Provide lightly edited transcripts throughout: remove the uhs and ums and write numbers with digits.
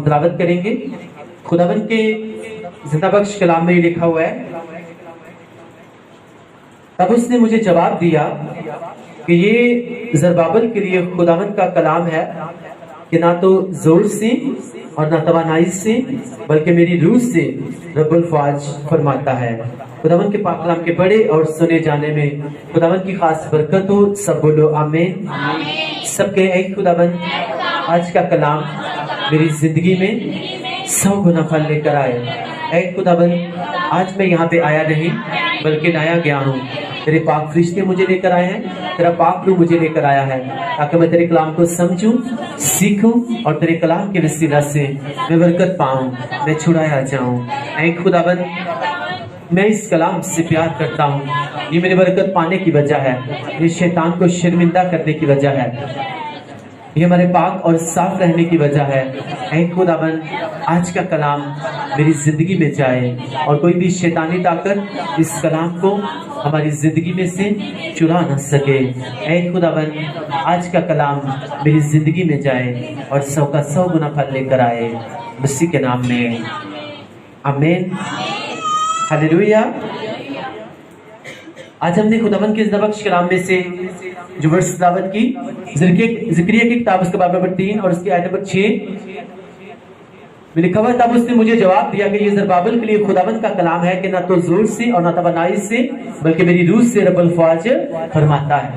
تلاوت کریں گے۔ خداوند کے زندہ بخش کلام میں لکھا ہوا ہے، تب اس نے مجھے جواب دیا کہ یہ زربابل کے لیے خداوند کا کلام ہے کہ نہ تو زور سے اور نہ توانائی سے بلکہ میری روح سے رب الفواج فرماتا ہے۔ خداوند کے پاک کلام کے بڑے اور سنے جانے میں خداوند کی خاص برکت ہو۔ سب بولو آمین۔ سب کے اے خداوند آج کا کلام میری زندگی میں 100 گنا پھل لے کر آئے۔ اے خداوند آج میں یہاں پہ آیا نہیں بلکہ لایا گیا ہوں، تیرے پاک فرشتے مجھے لے کر آئے ہیں، تیرا پاک روح مجھے لے کر آیا ہے تاکہ میں تیرے کلام کو سمجھوں، سیکھوں اور تیرے کلام کے وسیلہ سے میں برکت پاؤں، میں چھڑایا جاؤں۔ اے خداوند میں اس کلام سے پیار کرتا ہوں، یہ میری برکت پانے کی وجہ ہے، یہ شیطان کو شرمندہ کرنے کی وجہ ہے، یہ ہمارے پاک اور صاف رہنے کی وجہ ہے۔ اے خداوند آج کا کلام میری زندگی میں جائے اور کوئی بھی شیطانی طاقت اس کلام کو ہماری زندگی میں سے چرا نہ سکے۔ اے خداوند آج کا کلام میری زندگی میں جائے اور 100 کا 100 گنا پھل لے کر آئے، مسیح کے نام میں آمین۔ ہلیلویا۔ آج ہم نے خداوند کے زندہ بخش کلام میں سے جو ورس تلاوت کی، ذکریہ کی کتاب اس کے باب نمبر 3 اور اس کی آیت نمبر 6 میں لکھا ہوا ہے، تب اس نے مجھے جواب دیا کہ یہ زربابل کے لیے خداوند کا کلام ہے کہ نہ تو زور سے اور نہ توانائی سے بلکہ میری روح سے رب الفواج فرماتا ہے۔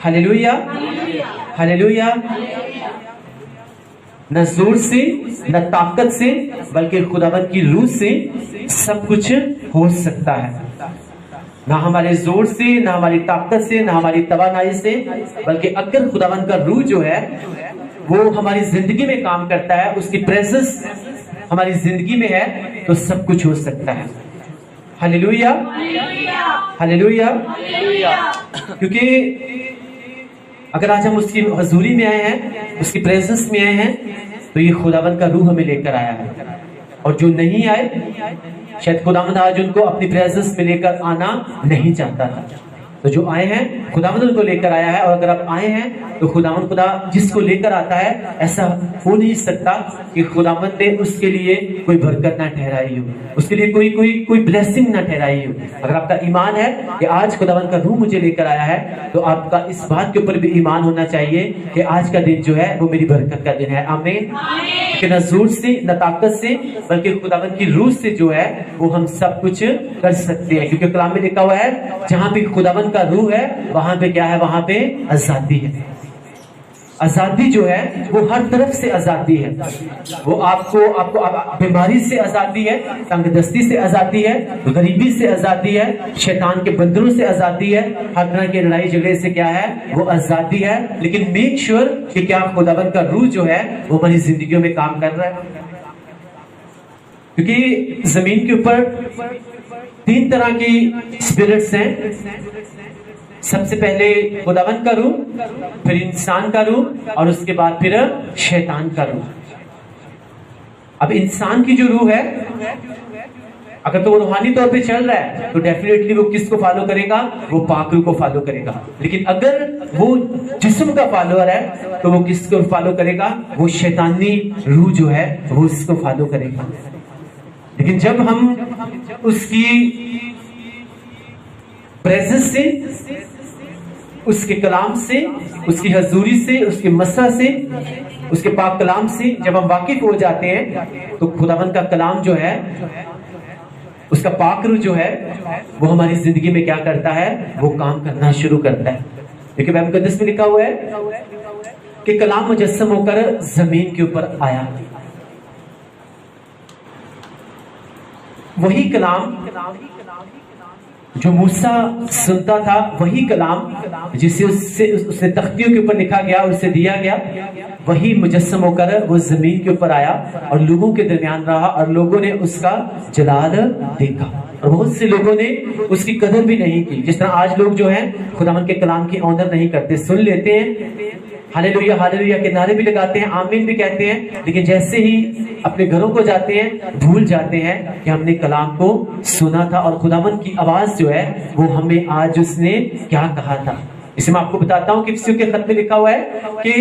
ہلیلویا، ہلیلویا۔ نہ زور سے نہ طاقت سے بلکہ خداوند کی روح سے سب کچھ ہو سکتا ہے۔ نہ ہمارے زور سے نہ ہماری طاقت سے نہ ہماری توانائی سے بلکہ اگر خداوند کا روح جو ہے وہ ہماری زندگی میں کام کرتا ہے، اس کی پریزنس ہماری زندگی میں ہے تو سب کچھ ہو سکتا ہے۔ ہلیلویا، ہلیلویا۔ کیونکہ اگر آج ہم اس کی حضوری میں آئے ہیں، اس کی پریزنس میں آئے ہیں تو یہ خداوند کا روح ہمیں لے کر آیا ہے، اور جو نہیں آئے شاید خداوند آج ان کو اپنی پریزنس میں لے کر آنا نہیں چاہتا تھا، تو جو آئے ہیں خداوند ان کو لے کر آیا ہے، اور اگر آپ آئے ہیں تو خداوند خدا جس کو لے کر آتا ہے ایسا ہو نہیں سکتا کہ خداوند نے اس کے لیے کوئی برکت نہ ٹھہرائی ہو، اس کے لیے کوئی بلیسنگ نہ ٹھہرائی ہو۔ اگر آپ کا ایمان ہے کہ آج خداوند کا روح مجھے لے کر آیا ہے تو آپ کا اس بات کے اوپر بھی ایمان ہونا چاہیے کہ آج کا دن جو ہے وہ میری برکت کا دن ہے۔ آمین۔ کہ نہ زور سے نہ طاقت سے بلکہ خداوند کی روح سے جو ہے وہ ہم سب کچھ کر سکتے ہیں، کیونکہ کلام میں لکھا ہوا ہے جہاں بھی خداوند کا روح ہے وہاں پہ کیا ہے؟ وہاں پہ آزادی ہے۔ آزادی جو ہے وہ ہر طرف سے آزادی ہے، وہ آپ کو بیماری سے آزادی ہے، تنگ دستی سے آزادی ہے، غریبی سے آزادی ہے، شیطان کے بندروں سے آزادی ہے، ہر طرح کے لڑائی جھگڑے سے کیا ہے؟ وہ آزادی ہے۔ لیکن میک شور کہ کیا خداوند کا روح جو ہے وہ ہماری زندگیوں میں کام کر رہا ہے، کیونکہ زمین کے اوپر 3 طرح کی اسپرٹس ہیں۔ سب سے پہلے خداوند کا روح، پھر انسان کا روح اور اس کے بعد پھر شیطان کا روح۔ اب انسان کی جو روح ہے اگر تو وہ روحانی طور پہ چل رہا ہے تو ڈیفینیٹلی وہ کس کو فالو کرے گا؟ وہ پاک روح کو فالو کرے گا۔ لیکن اگر وہ جسم کا فالوور ہے تو وہ کس کو فالو کرے گا؟ وہ شیطانی روح جو ہے وہ اس کو فالو کرے گا۔ لیکن جب ہم اس کی پریزنس سے، اس کے کلام سے، اس کی حضوری سے، اس کے مسح سے، اس کے پاک کلام سے جب ہم واقف ہو جاتے ہیں تو خداوند کا کلام جو ہے، اس کا پاک روح جو ہے وہ ہماری زندگی میں کیا کرتا ہے؟ وہ کام کرنا شروع کرتا ہے۔ کیونکہ بائبل مقدس میں لکھا ہوا ہے کہ کلام مجسم ہو کر زمین کے اوپر آیا۔ وہی کلام جو موسیٰ سنتا تھا، وہی کلام جسے اس نے تختیوں کے اوپر لکھا گیا، اسے دیا گیا، وہی مجسم ہو کر وہ زمین کے اوپر آیا اور لوگوں کے درمیان رہا، اور لوگوں نے اس کا جلال دیکھا، اور بہت سے لوگوں نے اس کی قدر بھی نہیں کی۔ جس طرح آج لوگ جو ہیں خداوند کے کلام کی آنر نہیں کرتے، سن لیتے ہیں، ہاللویا ہاللویا کے نعرے بھی لگاتے ہیں، آمین بھی کہتے ہیں، لیکن جیسے ہی اپنے گھروں کو جاتے ہیں بھول جاتے ہیں کہ ہم نے کلام کو سنا تھا اور خداوند کی آواز جو ہے وہ ہمیں آج اس نے کیا کہا تھا۔ اسے میں آپ کو بتاتا ہوں کہ کسی کے خط میں لکھا ہوا ہے کہ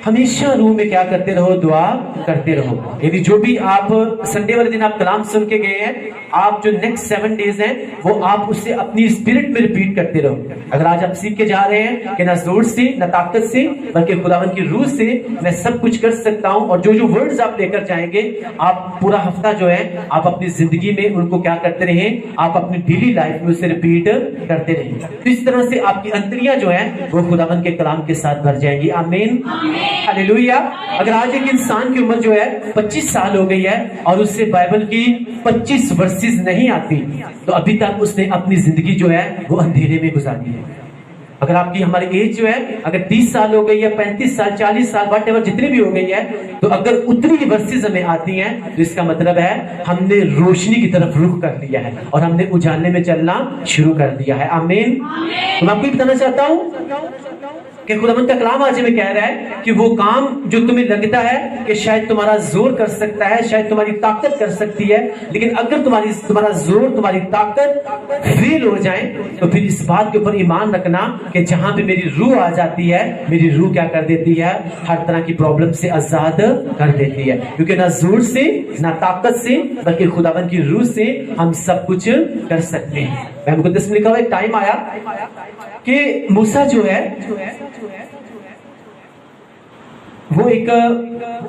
हमेशा रूह में क्या करते रहो, दुआ करते रहो। यदि जो भी आप संडे वाले दिन आप कलाम सुन के गए हैं, आप जो नेक्स्ट 7 डेज हैं वो आप उससे अपनी स्पिरिट में रिपीट करते रहो। अगर आज आप सीख के जा रहे हैं कि ना जोर से ना ताकत से बल्कि खुदावन की रूह से मैं सब कुछ कर सकता हूं, और जो जो वर्ड्स आप लेकर जाएंगे आप पूरा हफ्ता जो है आप अपनी जिंदगी में उनको क्या करते रहें, आप अपनी डेली लाइफ में उसे रिपीट करते रहें। तो इस तरह से आपकी अंतरियां जो है वो खुदावन के कलाम के साथ भर जाएंगी। आमीन, हालेलुया। अगर आज एक इंसान की उम्र जो है 25 साल हो गई है और उससे बाइबल की 25 वर्सेस नहीं आती, तो अभी तक उसने अपनी जिंदगी जो है वो अंधेरे में गुजारी है। अगर आपकी हमारी एज जो है अगर 30 साल हो गई है, 35 साल, 40 साल, वट एवर जितनी भी हो गई है, तो अगर उतनी ही वर्सेस हमें आती हैं तो इसका मतलब है हमने रोशनी की तरफ रुख कर लिया है और हमने उजाले में चलना शुरू कर दिया है। आमीन। तो मैं आपको ये बताना चाहता हूँ कि खुदावंद का कलाम आज में कह रहा है कि वो काम जो तुम्हें लगता है कि शायद तुम्हारा जोर कर सकता है, शायद तुम्हारी ताकत कर सकती है, लेकिन अगर तुम्हारा जोर, तुम्हारी ताकत फेल हो जाए तो फिर इस बात के ऊपर ईमान रखना कि जहां पे मेरी रूह आ जाती है, मेरी रूह क्या कर देती है, हर तरह की प्रॉब्लम से आजाद कर देती है। क्योंकि ना जोर से ना ताकत से बल्कि खुदावंद की रूह से हम सब कुछ कर सकते हैं। मुकद्दस में लिखा हुआ एक टाइम आया कि मूसा जो है वो एक,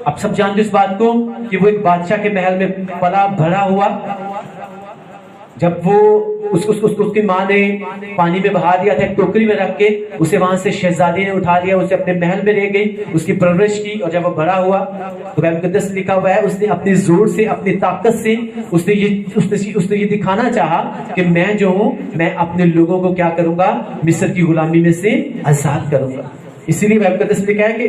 आप सब जानते इस बात को कि वो एक बादशाह के महल में पला भरा हुआ। जब वो उसकी माँ ने पानी में बहा दिया था, एक टोकरी में रख के उसे वहां से शहजादी ने उठा लिया, उसे अपने महल में ले गई, उसकी परवरिश की, और जब वो बड़ा हुआ तो बाइबल मुकद्दस लिखा हुआ है उसने अपनी जोर से, अपनी ताकत से उसने ये दिखाना चाहा कि मैं जो हूं मैं अपने लोगों को क्या करूंगा, मिस्र की गुलामी में से आजाद करूंगा। इसीलिए बाइबल मुकद्दस लिखा है कि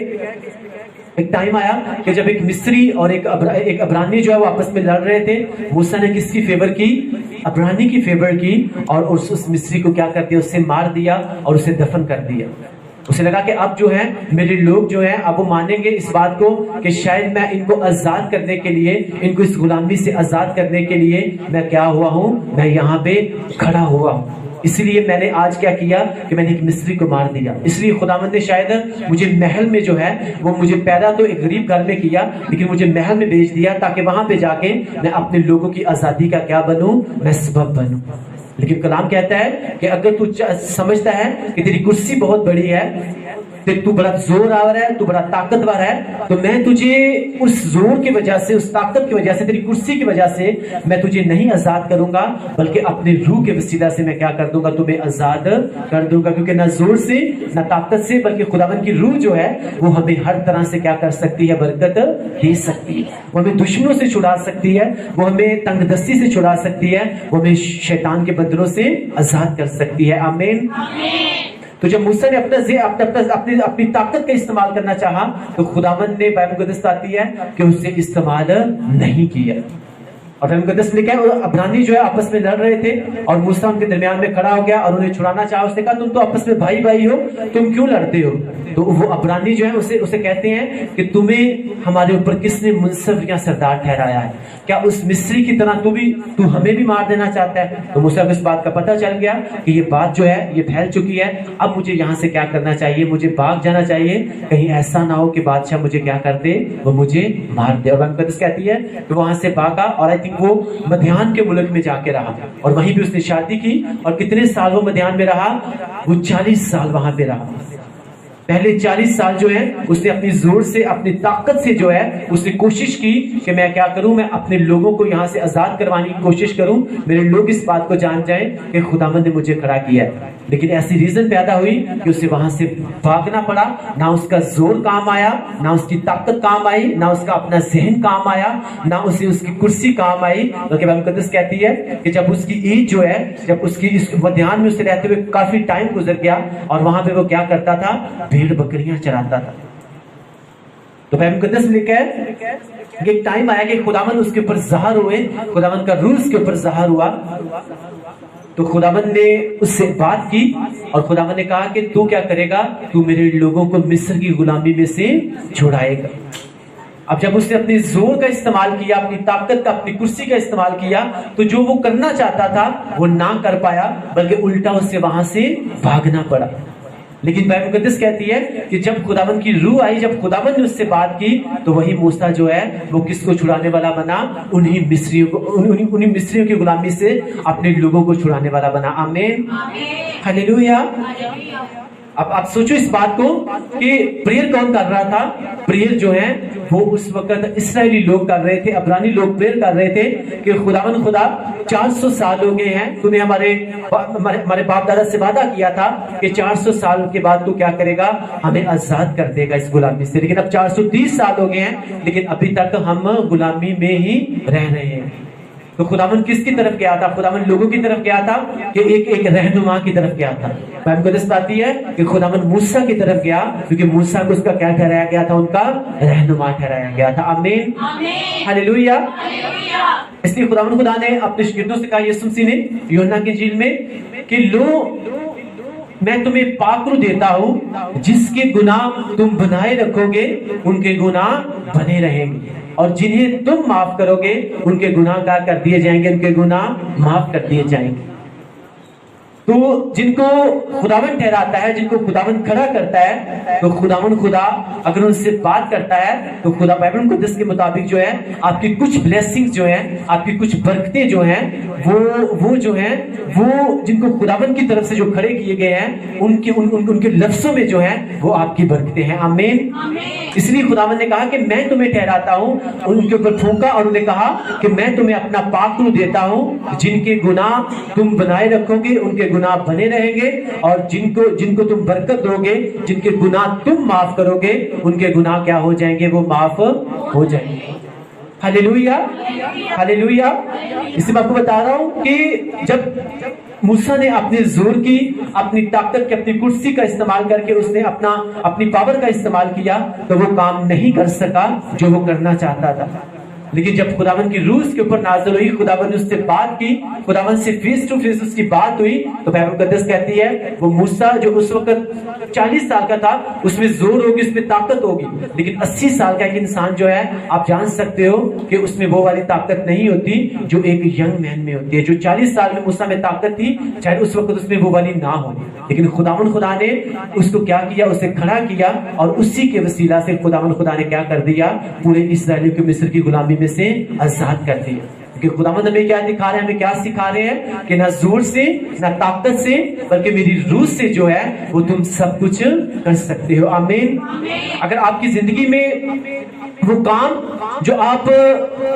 एक टाइम आया कि जब एक मिस्री और एक अब्रानी जो है वो आपस में लड़ रहे थे। मूसा ने किसकी फेवर की? अब्रानी की फेवर की, और उस मिस्री को क्या कर दिया, उससे मार दिया और उसे दफन कर दिया। उसे लगा कि अब जो है मेरे लोग जो है अब वो मानेंगे इस बात को कि शायद मैं इनको आजाद करने के लिए, इनको इस गुलामी से आजाद करने के लिए मैं क्या हुआ हूं, मैं यहाँ पे खड़ा हुआ हूं। इसलिए मैंने आज क्या किया कि मैंने एक मिस्री को मार दिया। इसलिए खुदावंद ने शायद मुझे महल में जो है वो मुझे पैदा तो एक गरीब घर में किया, लेकिन मुझे महल में भेज दिया ताकि वहां पे जाके मैं अपने लोगों की आजादी का क्या बनूं, मैं सबब बनूं। लेकिन कलाम कहता है कि अगर तू समझता है कि तेरी कुर्सी बहुत बड़ी है, तू बड़ा जोरदार है, तू बड़ा ताकतवर है, तो मैं तुझे उस जोर की वजह से, उस ताकत की वजह से, तेरी कुर्सी की वजह से मैं तुझे नहीं आजाद करूंगा, बल्कि अपने रूह के वसीला से मैं क्या कर दूंगा, तुम्हें आजाद कर दूंगा। क्योंकि ना जोर से ना ताकत से बल्कि खुदावंद की रूह जो है वो हमें हर तरह से क्या कर सकती है, बरकत दे सकती है। वो हमें दुश्मनों से छुड़ा सकती है, वो हमें तंगदस्ती से छुड़ा सकती है, वो हमें शैतान के बंधनों से आजाद कर सकती है। आमीन। तो जब मूसा ने अपनी ताकत का इस्तेमाल करना चाहा तो खुदावंद ने, बाइबल मुकद्दस आती है कि उससे इस्तेमाल नहीं किया। और बाइबल मुकद्दस लिखा है अब्रानी जो है आपस में लड़ रहे थे और मूसा उनके दरमियान में खड़ा हो गया और उन्हें छुड़ाना चाहा। उसने कहा तुम तो आपस में भाई भाई हो, तुम क्यों लड़ते हो? तो वो अब्रानी जो है उसे कहते हैं कि तुम्हें हमारे ऊपर किसने मुंसफ या सरदार ठहराया है? क्या उस मिस्री की तरह तू हमें भी मार देना चाहता है? तो मूसा को इस बात का पता चल गया कि ये बात जो है ये फैल चुकी है, अब मुझे यहाँ से क्या करना चाहिए, मुझे भाग जाना चाहिए, कहीं ऐसा ना हो कि बादशाह मुझे क्या कर दे, वो मुझे मार दे। और बाइबल मुकद्दस कहती है कि वहां से भागा और आई थिंक वो मध्यान के मुल्क में जाके रहा और वहीं भी उसने शादी की। और कितने साल वो मध्यान में रहा? वो 40 साल वहां पे रहा। पहले 40 साल जो है उसने अपनी जोर से, अपनी ताकत से जो है उसने कोशिश की कि मैं क्या करूं, मैं अपने लोगों को यहां से आजाद करवाने की कोशिश करूं, मेरे लोग इस बात को जान जाएं कि खुदावंद ने मुझे खड़ा किया है। लेकिन ऐसी रीजन पैदा हुई कि उसे वहां से भागना पड़ा। ना उसका जोर काम आया, ना उसकी ताकत काम आई, ना उसका अपना जहन काम आया, ना उसे उसकी कुर्सी काम आई। बल्कि बाइबल मुकद्दस कहती है कि जब उसकी एज जो है, जब उसकी इस मध्यान में उसे रहते हुए काफी टाइम गुजर गया और वहां पे वो क्या करता था, भेड़ बकरियां चराता था। तो बाइबल मुकद्दस में लिखा है कि एक टाइम आया कि खुदावंद उसके ऊपर ज़ाहिर हुए, खुदावंद का रूह उसके ऊपर ज़ाहिर हुआ। तो खुदावंद ने उससे बात की और खुदावंद ने कहा कि तू क्या करेगा, तू मेरे लोगों को मिस्र की गुलामी में से छुड़ाएगा। अब जब उसने अपने जोर का इस्तेमाल किया, अपनी ताकत का, अपनी कुर्सी का इस्तेमाल किया, तो जो वो करना चाहता था वो ना कर पाया, बल्कि उल्टा उससे वहां से भागना पड़ा। لیکن بائبل مقدس کہتی ہے کہ جب خداوند کی روح آئی، جب خداوند نے اس سے بات کی، تو وہی موسیٰ جو ہے وہ کس کو چھڑانے والا بنا؟ انہی مصریوں کی غلامی سے اپنے لوگوں کو چھڑانے والا بنا۔ آمین، ہلیلویا۔ اب آپ سوچو اس بات کو کہ پریئر کون کر رہا تھا؟ پریئر جو ہے وہ اس وقت اسرائیلی لوگ کر رہے تھے، عبرانی لوگ پریئر کر رہے تھے کہ خداوند خدا 400 سال ہو گئے ہیں، تو نے ہمارے باپ دادا سے وعدہ کیا تھا کہ 400 سال کے بعد تو کیا کرے گا؟ ہمیں آزاد کر دے گا اس غلامی سے۔ لیکن اب 430 سال ہو گئے ہیں، لیکن ابھی تک ہم غلامی میں ہی رہ رہے ہیں۔ تو خداوند کس کی طرف گیا تھا؟ خداوند لوگوں کی طرف گیا تھا کہ ایک رہنما کی طرف گیا تھا۔ بائبل مقدس بتاتی ہے کہ خداوند موسیٰ کی طرف گیا، کیونکہ موسیٰ کو اس کا کیا ٹھہرایا گیا تھا؟ ان کا رہنما ٹھہرایا گیا تھا۔ آمین، ہلیلویا۔ اس لیے خداوند خدا نے اپنے شاگردوں سے کہا، یسوع مسیح نے یوحنا کی انجیل میں کہ لو میں تمہیں پاک روح دیتا ہوں، جس کے گناہ تم بنائے رکھو گے ان کے گناہ بنے رہیں گے، اور جنہیں تم معاف کرو گے ان کے گناہ کیا کر دیے جائیں گے؟ ان کے گناہ معاف کر دیے جائیں گے۔ تو جن کو خداوند ٹھہراتا ہے، جن کو خداوند کھڑا کرتا ہے، تو خداوند خدا اگر ان سے بات کرتا ہے تو خدا بائبل مقدس کے مطابق جو ہے آپ کی کچھ بلیسنگز جو ہیں، آپ کی کچھ برکتیں جو ہیں، وہ جو ہیں وہ جن کو خداوند کی طرف سے جو کھڑے کیے گئے ہیں ان کے لفظوں میں جو ہیں وہ آپ کی برکتیں ہیں۔ آمین۔ اس لیے خداوند نے کہا کہ میں تمہیں ٹھہراتا ہوں، ان کے اوپر پھونکا اور انہوں نے کہا کہ میں تمہیں اپنا پاک روح دیتا ہوں، جن کے گناہ تم بنائے رکھو گے ان کے گناہ بنے رہیں گے، اور جن کو تم برکت دو گے، جن کے گناہ تم معاف کرو گے ان کے گناہ کیا ہو جائیں گے؟ وہ معاف ہو جائیں گے۔ ہلیلویا، ہلیلویا۔ اس لیے میں آپ کو بتا رہا ہوں کہ جب موسیٰ نے اپنے زور کی، اپنی طاقت کی، اپنی کرسی کا استعمال کر کے اس نے اپنی پاور کا استعمال کیا، تو وہ کام نہیں کر سکا جو وہ کرنا چاہتا تھا۔ لیکن جب خداوند کی روح اس کے اوپر نازل ہوئی، خداوند نے اس سے بات کی، خداوند سے فیس ٹو فیس اس کی بات ہوئی، تو بائبل مقدس کہتی ہے وہ موسیٰ جو اس وقت 40 سال کا تھا، اس میں زور ہوگی، اس میں طاقت ہوگی، لیکن 80 سال کا ایک انسان جو ہے آپ جان سکتے ہو کہ اس میں وہ والی طاقت نہیں ہوتی جو ایک ینگ مین میں ہوتی ہے۔ جو 40 سال میں موسیٰ میں طاقت تھی، چاہے اس وقت اس میں وہ والی نہ ہو، لیکن خداوند خدا نے اس کو کیا کیا؟ اسے کھڑا کیا، اور اسی کے وسیلہ سے خداوند خدا نے کیا کر دیا؟ پورے اسرائیلیوں کو مصر کی غلامی میں سے آزاد کر دیا۔ کہ خداوند ہمیں کیا دکھا رہے ہیں؟ ہمیں کیا سکھا رہے ہیں؟ کہ نہ زور سے نہ طاقت سے بلکہ میری روح سے جو ہے وہ تم سب کچھ کر سکتے ہو۔ آمین۔ اگر آپ کی زندگی میں وہ کام جو آپ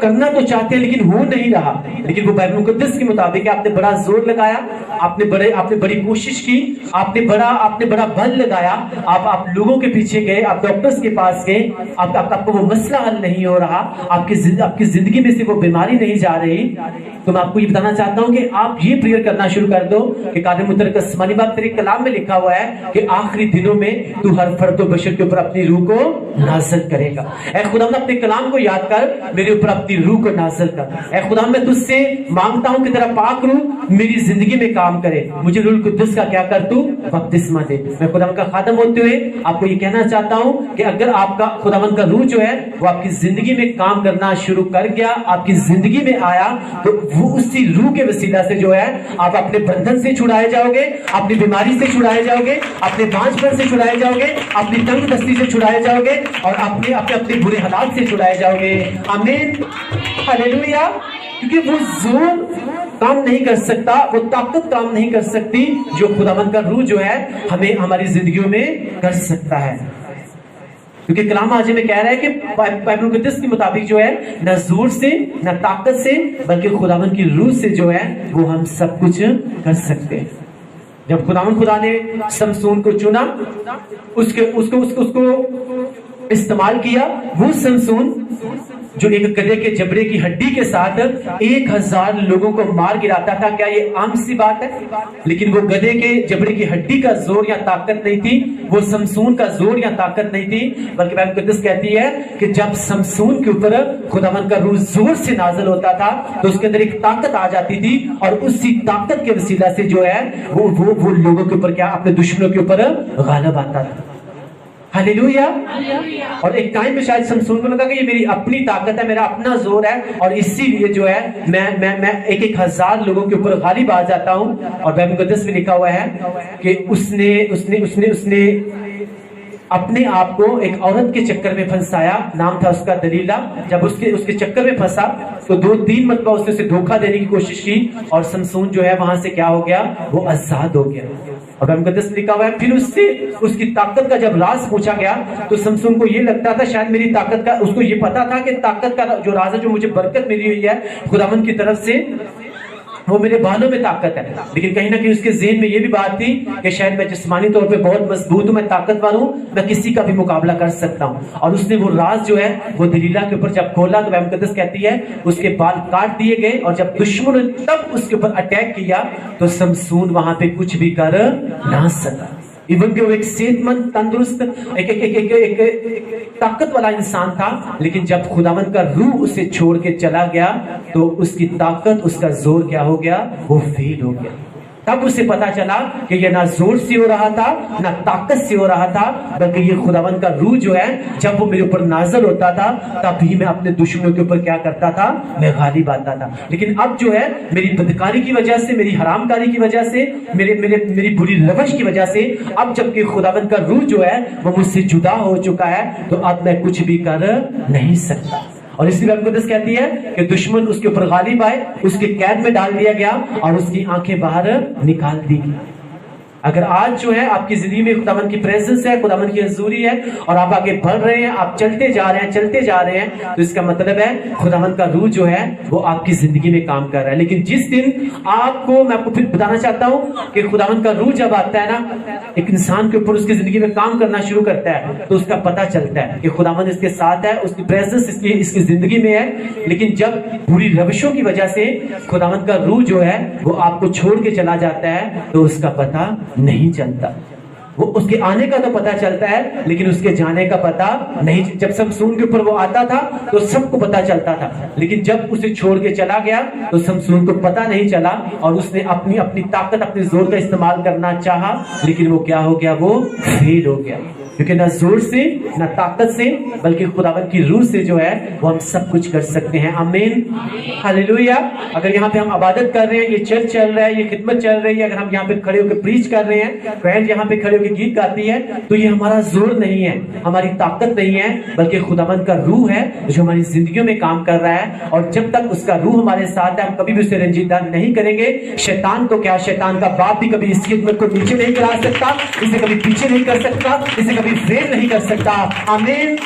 کرنا تو چاہتے ہیں لیکن ہو نہیں رہا، لیکن وہ بائبل مقدس کے مطابق آپ نے بڑا زور لگایا، آپ نے بڑی کوشش کی، آپ نے بڑا بل لگایا، آپ لوگوں کے پیچھے گئے، آپ ڈاکٹرز کے پاس گئے، آپ کو وہ مسئلہ حل نہیں ہو رہا، آپ کی زندگی میں سے وہ بیماری نہیں جا رہی، تو میں آپ کو یہ بتانا چاہتا ہوں کہ آپ یہ پریئر کرنا شروع کر دو کہ قادر مطلق آسمانی باپ تیرے کلام میں لکھا ہوا ہے کہ آخری دنوں میں تو ہر فرد و بشر کے اوپر اپنی روح کو نازل کرے گا۔ اے خدا میں اپنے کلام کو یاد کر، میرے اوپر اپنی روح کو نازل کر۔ اے خدا میں تجھ سے مانگتا ہوں کہ تیرا پاک روح میری زندگی میں کام کرے، مجھے روح القدس کا کیا کر تو بپتسمہ دے۔ میں خداوند کا خادم ہوتے ہوئے آپ کو یہ کہنا چاہتا ہوں کہ اگر آپ کا خداوند کا روح جو ہے وہ آپ کی زندگی میں کام کرنا شروع کر گیا، آپ کی زندگی میں آیا، تو وہ اسی روح کے وسیلہ سے جو ہے آپ اپنے بندھن سے چھڑائے جاؤ گے، اپنی بیماری سے چھڑائے جاؤ گے، اپنے بانجھ پن سے چھڑائے جاؤ گے، اپنی تنگ دستی سے چھڑائے جاؤ گے، اور اپنے برے حالات سے چھڑائے جاؤ گے۔ آمین، ہلیلویا۔ کیونکہ وہ زور کام نہیں کر سکتا، وہ طاقت کام نہیں کر سکتی جو خداوند کا روح جو ہے ہمیں ہماری زندگیوں میں کر سکتا ہے۔ کیونکہ کلام آج میں کہہ رہا ہے کہ بائبل مقدس کے مطابق جو ہے نہ زور سے نہ طاقت سے بلکہ خداوند کی روح سے جو ہے وہ ہم سب کچھ کر سکتے ہیں۔ جب خداوند خدا نے سمسون کو چنا، اس کو استعمال کیا، وہ سمسون جو ایک گدھے کے جبڑے کی ہڈی کے ساتھ 1000 لوگوں کو مار گراتا تھا، کیا یہ عام سی بات ہے؟ لیکن وہ گدھے کے جبڑے کی ہڈی کا زور یا طاقت نہیں تھی، وہ سمسون کا زور یا طاقت نہیں تھی، بلکہ بائبل مقدس کہتی ہے کہ جب سمسون کے اوپر خداوند کا روح زور سے نازل ہوتا تھا تو اس کے اندر ایک طاقت آ جاتی تھی، اور اسی طاقت کے وسیلہ سے جو ہے وہ لوگوں کے اوپر کیا، اپنے دشمنوں کے اوپر غالب آتا تھا۔ हालेलुया। और एक टाइम में शायद शमसून को लगा कि ये मेरी अपनी ताकत है, मेरा अपना जोर है, और इसीलिए जो है मैं एक हजार लोगों के ऊपर गालिब आ जाता हूं। और बाइबल मुकद्दस में लिखा हुआ है कि उसने अपने आप को एक औरत के चक्कर में फंसाया, नाम था उसका दलीला। जब उसके चक्कर में फंसा तो 2-3 मरतबा उसने उसे धोखा देने की कोशिश की, और शमसून जो है वहां से क्या हो गया, वो आजाद हो गया। और बाइबल मुकद्दस में लिखा हुआ है फिर उससे उसकी ताकत का जब राज पूछा गया तो शमसून को ये लगता था शायद मेरी ताकत का, उसको ये पता था कि ताकत का जो राज है, जो मुझे बरकत मिली हुई है खुदावंद की तरफ से, वो मेरे बालों में ताकत है। लेकिन कहीं ना कहीं उसके ज़हन में ये भी बात थी कि शायद मैं जिस्मानी तौर पे बहुत मजबूत हूं, मैं ताकतवर हूं, मैं किसी का भी मुकाबला कर सकता हूं। और उसने वो राज जो है वो दलीला के ऊपर जब खोला तो बाइबल मुकद्दस कहती है उसके बाल काट दिए गए, और जब दुश्मन ने तब उसके ऊपर अटैक किया तो शमसून वहां पे कुछ भी कर ना सका। इवन कि वो एक सेहतमंद, तंदुरुस्त, एक ताकत वाला इंसान था, लेकिन जब खुदावंद का रूह उसे छोड़ के चला गया तो उसकी ताकत, उसका जोर क्या हो गया, वो फेल हो गया। तब उसे पता चला कि ये ना जोर से हो रहा था, ना ताकत से हो रहा था, बल्कि ये खुदावंद का रूह जो है जब वो मेरे ऊपर नाज़िल होता था तभी मैं अपने दुश्मनों के ऊपर क्या करता था, मैं गालिब आता था। लेकिन अब जो है मेरी बदकारी की वजह से, मेरी हरामकारी की वजह से, मेरी बुरी रवश की वजह से, अब जबकि खुदावंद का रूह जो है वो मुझसे जुदा हो चुका है, तो अब मैं कुछ भी कर नहीं सकता। और इसलिए बाइबल मुकद्दस कहती है कि दुश्मन उसके ऊपर गालिब आए, उसके कैद में डाल दिया गया और उसकी आंखें बाहर निकाल दी गई। अगर आज जो है आपकी जिंदगी में खुदावंद की प्रेजेंस है, खुदावंद की हजूरी है, और आप आगे बढ़ रहे हैं, आप चलते जा रहे हैं, तो इसका मतलब है खुदावंद का रूह जो है वो आपकी जिंदगी में काम कर रहा है। लेकिन जिस दिन मैं आपको फिर बताना चाहता हूं कि खुदावंद का रूह जब आता है ना, एक इंसान के ऊपर उसकी जिंदगी में काम करना शुरू करता है, तो उसका पता चलता है कि खुदावंद इसके साथ है, उसकी प्रेजेंस इसकी जिंदगी में है। लेकिन जब बुरी रविशों की वजह से खुदावंद का रूह जो है वो आपको छोड़ के चला जाता है, तो उसका पता नहीं चलता। वो उसके आने का तो पता चलता है, लेकिन उसके जाने का पता नहीं। जब शमसून के ऊपर वो आता था तो सबको पता चलता था, लेकिन जब उसे छोड़ के चला गया तो शमसून को पता नहीं चला, और उसने अपनी ताकत, अपने जोर का इस्तेमाल करना चाहा, लेकिन वो क्या हो गया, वो फेल हो गया। क्योंकि ना जोर से, ना ताकत से, बल्कि खुदावंद की रूह से जो है वो हम सब कुछ कर सकते हैं। आमीन, हालेलुया। अगर यहाँ पे हम इबादत कर रहे हैं, ये चर्च चल रहा है, ये खिदमत चल रही है, अगर हम यहाँ पे खड़े होकर प्रीच कर रहे हैं, बैंड यहाँ पे खड़े होकर गीत गाती है, तो ये हमारा जोर नहीं है, हमारी ताकत नहीं है, बल्कि खुदावंद का रूह है जो हमारी जिंदगियों में काम कर रहा है। और जब तक उसका रूह हमारे साथ है, हम कभी भी उसे रंजीदा नहीं करेंगे। शैतान तो क्या, शैतान का बाप भी कभी इस खिदमत को नीचे नहीं गिरा सकता, इसे कभी पीछे नहीं कर सकता, इसे कभी फेल नहीं कर सकता। आमीन,